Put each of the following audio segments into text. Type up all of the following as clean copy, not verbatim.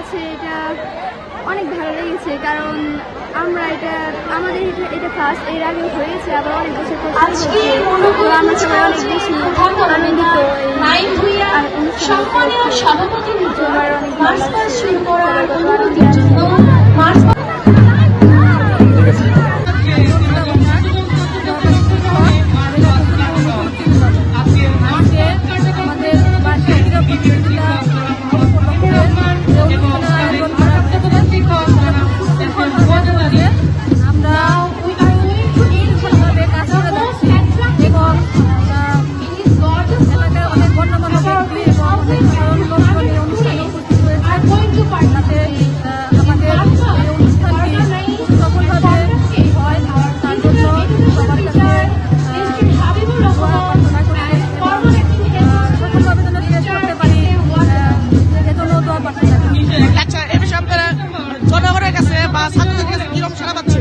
কাছে এটা অনেক ভালো লেগেছে, কারণ আমাদের এটা ফার্স্ট, এর আগে হয়েছে, আবার অনেক বছর পর আমরা সবাই অনেক বেশি আনন্দিত। সম্মানীয় সভাপতি মার্চ পাস শুরু করার অনুমতির জন্য জনগণের কাছে বা ছাত্রদের কাছে কিরকম সাড়া পাচ্ছে?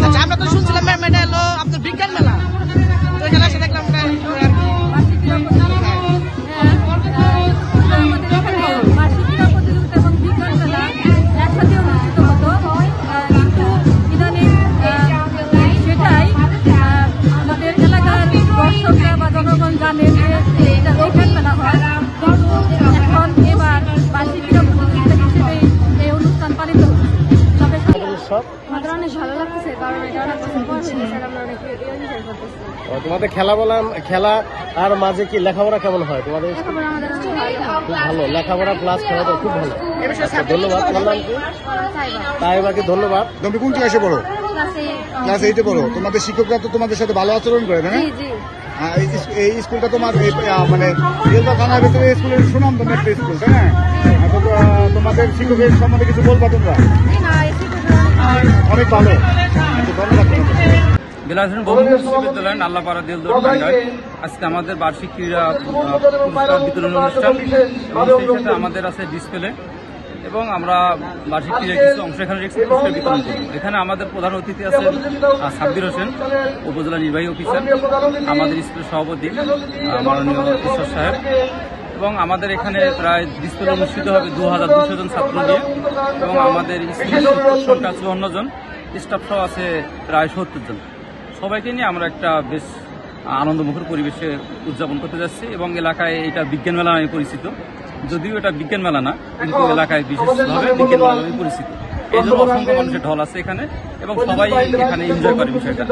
আচ্ছা, আমরা তো শুনছিলাম মেলা এলো আপনার বিজ্ঞান মেলা, তো এখানে এসে দেখলাম জনগণ জানে যে এটা বিজ্ঞান মেলা হয়, এখন এবার বার্ষিক ক্রীড়া প্রতিযোগিতা হিসেবে এই অনুষ্ঠান পালিত হচ্ছে। আমাদের অনেক ভালো লাগতেছে, কারণ এটা অনেক বছর পর হয়েছে, আমরা অনেক এনজয় করতেছি। তোমাদের খেলা আর মাঝে কি লেখাপড়া কেমন হয় তোমাদের? লেখাপড়া আমাদের অনেক খুব ভালো, লেখাপড়া প্লাস খেলাটা খুব ভালো। ধন্যবাদ। তোমার নাম কি? তাইবাকে ধন্যবাদ। তুমি কোন ক্লাসে পড়ো? ক্লাস 8-এ পড়ো। তোমাদের শিক্ষকরা তো তোমাদের সাথে ভালো আচরণ করে, তাই না? এই স্কুলটা তোমার মানে বেলদা থানার ভিতরে স্কুলের সুনাম তুমি একটা স্কুল, তাই না? তোমাদের শিক্ষকের সম্বন্ধে কিছু বলবা তোমরা? অনেক ভালো, ধন্যবাদ। বেলাসেন বহুমুখী বিশ্ববিদ্যালয় নাল্লাপাড়া দেলদুয়ার টাঙ্গাইল আজকে আমাদের বার্ষিক ক্রীড়া পুরস্কার বিতরণ অনুষ্ঠান, এবং সেই সাথে আমাদের আছে ডিসপ্লে, এবং আমরা বার্ষিক ক্রীড়ার কিছু অংশ এখানে পুরস্কার বিতরণ করি। এখানে আমাদের প্রধান অতিথি আছেন সাব্বির হোসেন, উপজেলা নির্বাহী অফিসার, আমাদের স্কুলের সভাপতি মাননীয় ঈশ্বর সাহেব, এবং আমাদের এখানে প্রায় ডিসপ্লে অনুষ্ঠিত হবে 2200 জন ছাত্র নিয়ে, এবং আমাদের স্কুলের শিক্ষক সংখ্যা 54 জন, স্টাফ সহ আছে প্রায় 70 জন। সবাইকে নিয়ে আমরা একটা বেশ আনন্দমুখর পরিবেশে উদযাপন করতে যাচ্ছি, এবং এলাকায় এটা বিজ্ঞান মেলা নামে পরিচিত। যদিও এটা বিজ্ঞান মেলা না, কিন্তু এলাকায় বিশেষভাবে বিজ্ঞান মেলা নামে পরিচিত। এই জন্য অসংখ্য মানুষের ঢল আছে এখানে, এবং সবাই এখানে এনজয় করে বিষয়টা।